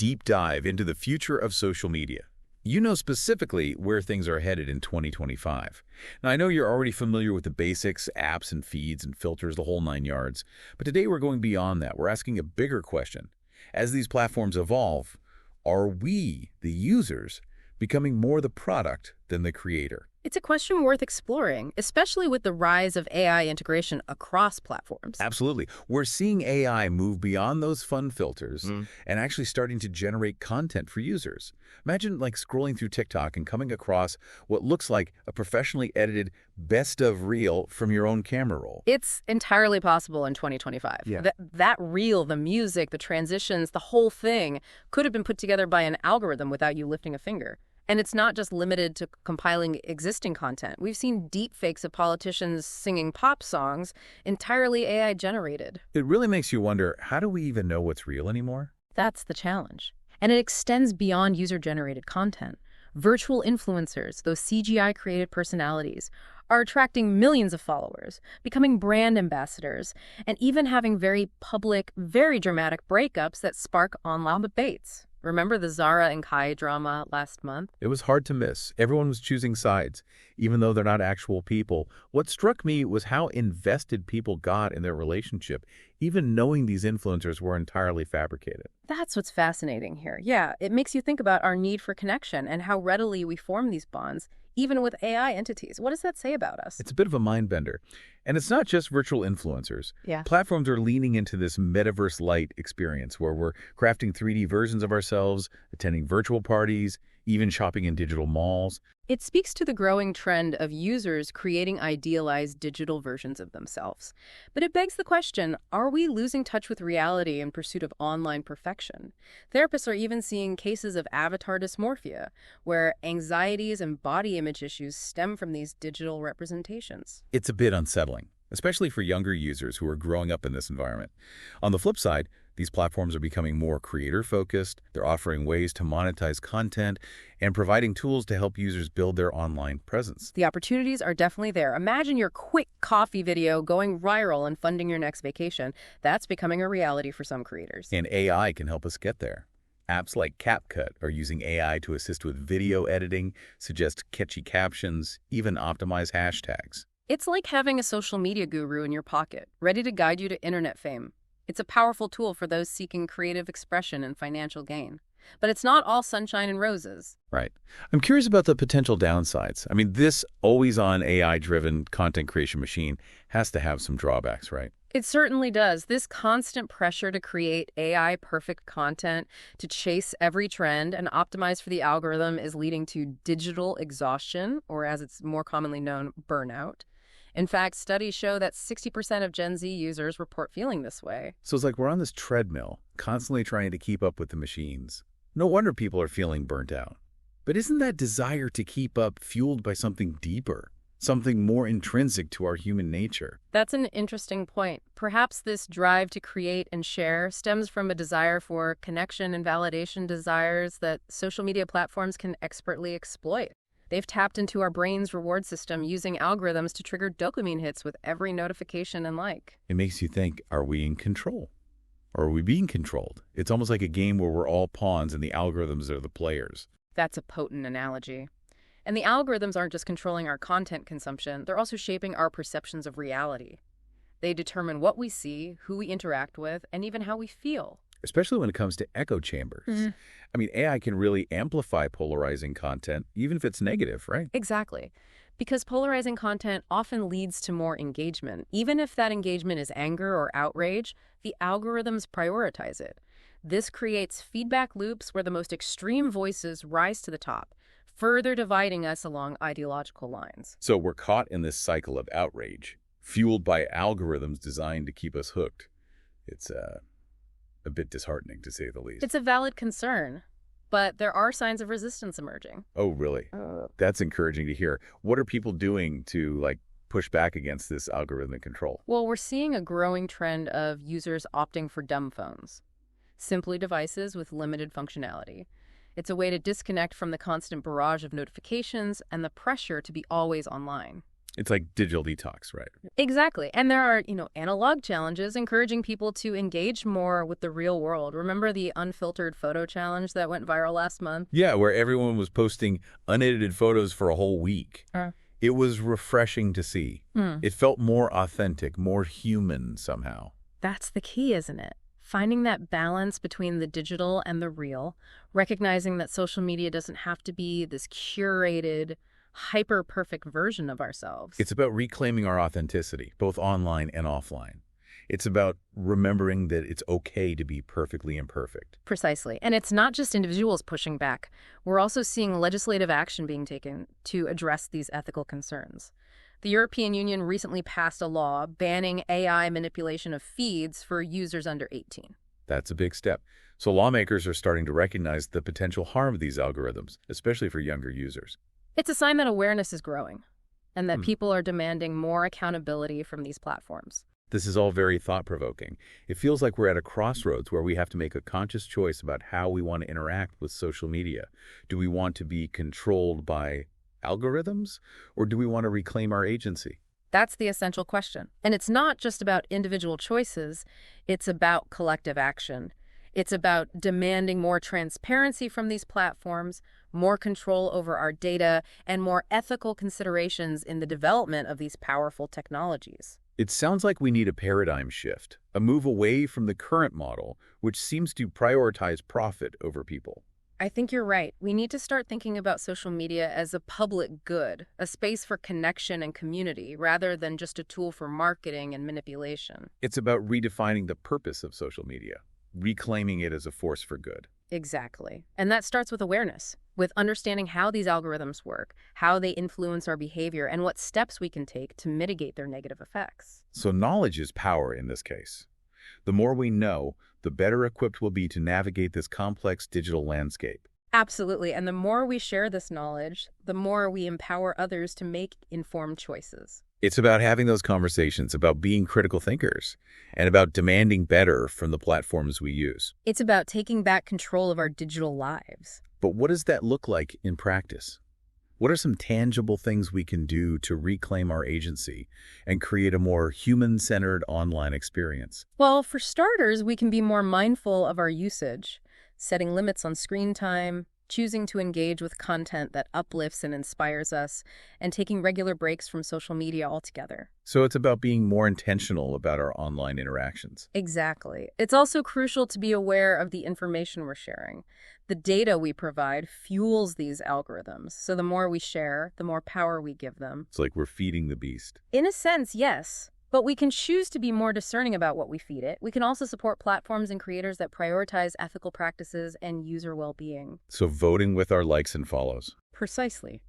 deep dive into the future of social media. You know specifically where things are headed in 2025. Now, I know you're already familiar with the basics, apps and feeds and filters, the whole nine yards. But today we're going beyond that. We're asking a bigger question. As these platforms evolve, are we, the users, becoming more the product than the creator? It's a question worth exploring, especially with the rise of AI integration across platforms. Absolutely. We're seeing AI move beyond those fun filters and actually starting to generate content for users. Imagine like scrolling through TikTok and coming across what looks like a professionally edited best of reel from your own camera roll. It's entirely possible in 2025. Yeah. That reel, the music, the transitions, the whole thing could have been put together by an algorithm without you lifting a finger. And it's not just limited to compiling existing content. We've seen deep fakes of politicians singing pop songs entirely AI generated. It really makes you wonder, how do we even know what's real anymore? That's the challenge. And it extends beyond user-generated content. Virtual influencers, those CGI-created personalities, are attracting millions of followers, becoming brand ambassadors, and even having very public, very dramatic breakups that spark online debates. Remember the Zara and Kai drama last month? It was hard to miss. Everyone was choosing sides, even though they're not actual people. What struck me was how invested people got in their relationship, even knowing these influencers were entirely fabricated. That's what's fascinating here. Yeah, it makes you think about our need for connection and how readily we form these bonds, even with AI entities. What does that say about us? It's a bit of a mind bender. And it's not just virtual influencers. Yeah. Platforms are leaning into this metaverse light experience where we're crafting 3D versions of ourselves, attending virtual parties, even shopping in digital malls. It speaks to the growing trend of users creating idealized digital versions of themselves. But it begs the question, are we losing touch with reality in pursuit of online perfection? Therapists are even seeing cases of avatar dysmorphia, where anxieties and body image issues stem from these digital representations. It's a bit unsettling, especially for younger users who are growing up in this environment. On the flip side, these platforms are becoming more creator-focused. They're offering ways to monetize content and providing tools to help users build their online presence. The opportunities are definitely there. Imagine your quick coffee video going viral and funding your next vacation. That's becoming a reality for some creators. And AI can help us get there. Apps like CapCut are using AI to assist with video editing, suggest catchy captions, even optimize hashtags. It's like having a social media guru in your pocket, ready to guide you to internet fame. It's a powerful tool for those seeking creative expression and financial gain. But it's not all sunshine and roses. Right. I'm curious about the potential downsides. I mean, this always-on AI-driven content creation machine has to have some drawbacks, right? It certainly does. This constant pressure to create AI-perfect content, to chase every trend and optimize for the algorithm is leading to digital exhaustion, or as it's more commonly known, burnout. In fact, studies show that 60% of Gen Z users report feeling this way. So it's like we're on this treadmill, constantly trying to keep up with the machines. No wonder people are feeling burnt out. But isn't that desire to keep up fueled by something deeper, something more intrinsic to our human nature? That's an interesting point. Perhaps this drive to create and share stems from a desire for connection and validation desires that social media platforms can expertly exploit. They've tapped into our brain's reward system using algorithms to trigger dopamine hits with every notification and like. It makes you think, are we in control? Or are we being controlled? It's almost like a game where we're all pawns and the algorithms are the players. That's a potent analogy. And the algorithms aren't just controlling our content consumption, they're also shaping our perceptions of reality. They determine what we see, who we interact with, and even how we feel. Especially when it comes to echo chambers. I mean, AI can really amplify polarizing content, even if it's negative, right? Exactly. Because polarizing content often leads to more engagement. Even if that engagement is anger or outrage, the algorithms prioritize it. This creates feedback loops where the most extreme voices rise to the top, further dividing us along ideological lines. So we're caught in this cycle of outrage, fueled by algorithms designed to keep us hooked. It's a bit disheartening, to say the least. It's a valid concern, but there are signs of resistance emerging. Oh, really? That's encouraging to hear. What are people doing to, push back against this algorithmic control? Well, we're seeing a growing trend of users opting for dumb phones, simply devices with limited functionality. It's a way to disconnect from the constant barrage of notifications and the pressure to be always online. It's like digital detox, right? Exactly. And there are, analog challenges encouraging people to engage more with the real world. Remember the unfiltered photo challenge that went viral last month? Yeah, where everyone was posting unedited photos for a whole week. It was refreshing to see. It felt more authentic, more human somehow. That's the key, isn't it? Finding that balance between the digital and the real, recognizing that social media doesn't have to be this curated, hyper-perfect version of ourselves. It's about reclaiming our authenticity, both online and offline. It's about remembering that it's okay to be perfectly imperfect. Precisely. And it's not just individuals pushing back. We're also seeing legislative action being taken to address these ethical concerns. The European Union recently passed a law banning AI manipulation of feeds for users under 18. That's a big step. So lawmakers are starting to recognize the potential harm of these algorithms, especially for younger users. It's a sign that awareness is growing and that people are demanding more accountability from these platforms. This is all very thought-provoking. It feels like we're at a crossroads where we have to make a conscious choice about how we want to interact with social media. Do we want to be controlled by algorithms, or do we want to reclaim our agency? That's the essential question. And it's not just about individual choices, it's about collective action. It's about demanding more transparency from these platforms, more control over our data, and more ethical considerations in the development of these powerful technologies. It sounds like we need a paradigm shift, a move away from the current model, which seems to prioritize profit over people. I think you're right. We need to start thinking about social media as a public good, a space for connection and community, rather than just a tool for marketing and manipulation. It's about redefining the purpose of social media, reclaiming it as a force for good. Exactly. And that starts with awareness, with understanding how these algorithms work, how they influence our behavior, and what steps we can take to mitigate their negative effects. So knowledge is power in this case. The more we know, the better equipped we'll be to navigate this complex digital landscape. Absolutely. And the more we share this knowledge, the more we empower others to make informed choices. It's about having those conversations, about being critical thinkers, and about demanding better from the platforms we use. It's about taking back control of our digital lives. But what does that look like in practice? What are some tangible things we can do to reclaim our agency and create a more human-centered online experience? Well, for starters, we can be more mindful of our usage, setting limits on screen time, choosing to engage with content that uplifts and inspires us, and taking regular breaks from social media altogether. So it's about being more intentional about our online interactions. Exactly. It's also crucial to be aware of the information we're sharing. The data we provide fuels these algorithms, so the more we share, the more power we give them. It's like we're feeding the beast. In a sense, yes. But we can choose to be more discerning about what we feed it. We can also support platforms and creators that prioritize ethical practices and user well-being. So voting with our likes and follows. Precisely.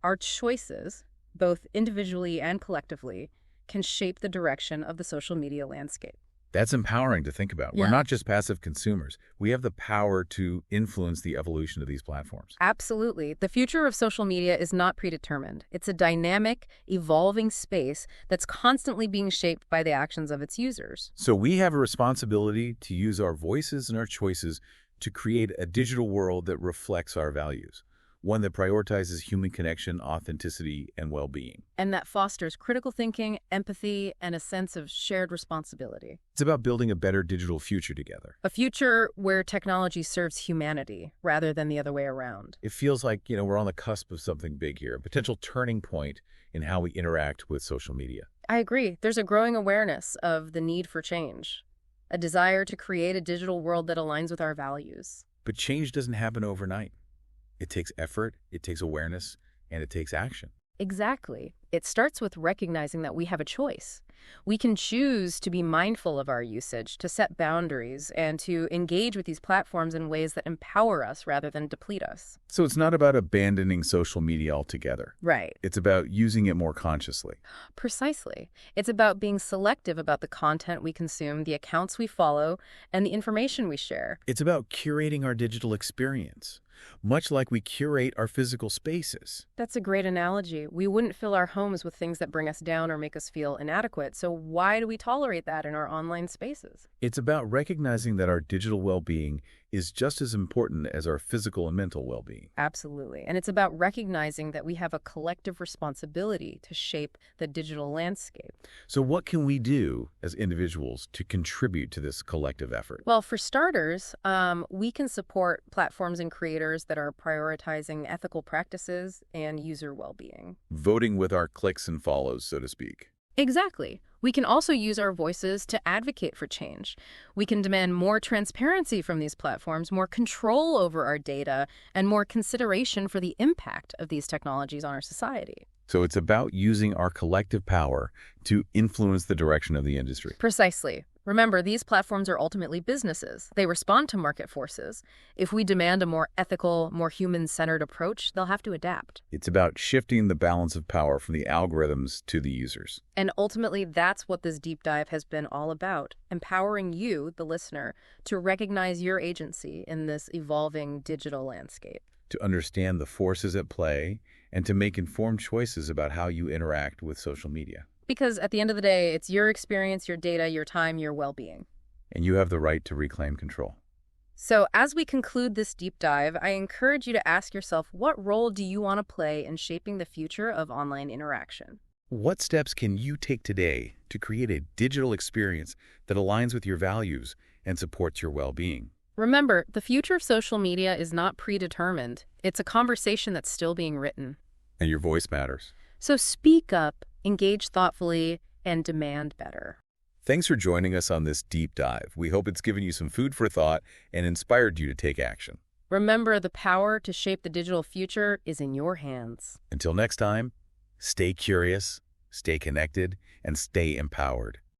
Our choices, both individually and collectively, can shape the direction of the social media landscape. That's empowering to think about. Yeah. We're not just passive consumers. We have the power to influence the evolution of these platforms. Absolutely. The future of social media is not predetermined. It's a dynamic, evolving space that's constantly being shaped by the actions of its users. So we have a responsibility to use our voices and our choices to create a digital world that reflects our values, one that prioritizes human connection, authenticity, and well-being. And that fosters critical thinking, empathy, and a sense of shared responsibility. It's about building a better digital future together. A future where technology serves humanity rather than the other way around. It feels like, we're on the cusp of something big here, a potential turning point in how we interact with social media. I agree. There's a growing awareness of the need for change, a desire to create a digital world that aligns with our values. But change doesn't happen overnight. It takes effort, it takes awareness, and it takes action. Exactly. It starts with recognizing that we have a choice. We can choose to be mindful of our usage, to set boundaries, and to engage with these platforms in ways that empower us rather than deplete us. So it's not about abandoning social media altogether. Right. It's about using it more consciously. Precisely. It's about being selective about the content we consume, the accounts we follow, and the information we share. It's about curating our digital experience, much like we curate our physical spaces. That's a great analogy. We wouldn't fill our homes with things that bring us down or make us feel inadequate. So why do we tolerate that in our online spaces? It's about recognizing that our digital well-being is just as important as our physical and mental well-being. Absolutely. And it's about recognizing that we have a collective responsibility to shape the digital landscape. So what can we do as individuals to contribute to this collective effort? Well, for starters, we can support platforms and creators that are prioritizing ethical practices and user well-being. Voting with our clicks and follows, so to speak. Exactly. We can also use our voices to advocate for change. We can demand more transparency from these platforms, more control over our data, and more consideration for the impact of these technologies on our society. So it's about using our collective power to influence the direction of the industry. Precisely. Remember, these platforms are ultimately businesses. They respond to market forces. If we demand a more ethical, more human-centered approach, they'll have to adapt. It's about shifting the balance of power from the algorithms to the users. And ultimately, that's what this deep dive has been all about, empowering you, the listener, to recognize your agency in this evolving digital landscape. To understand the forces at play and to make informed choices about how you interact with social media. Because at the end of the day, it's your experience, your data, your time, your well-being. And you have the right to reclaim control. So as we conclude this deep dive, I encourage you to ask yourself, what role do you want to play in shaping the future of online interaction? What steps can you take today to create a digital experience that aligns with your values and supports your well-being? Remember, the future of social media is not predetermined. It's a conversation that's still being written. And your voice matters. So speak up, engage thoughtfully, and demand better. Thanks for joining us on this deep dive. We hope it's given you some food for thought and inspired you to take action. Remember, the power to shape the digital future is in your hands. Until next time, stay curious, stay connected, and stay empowered.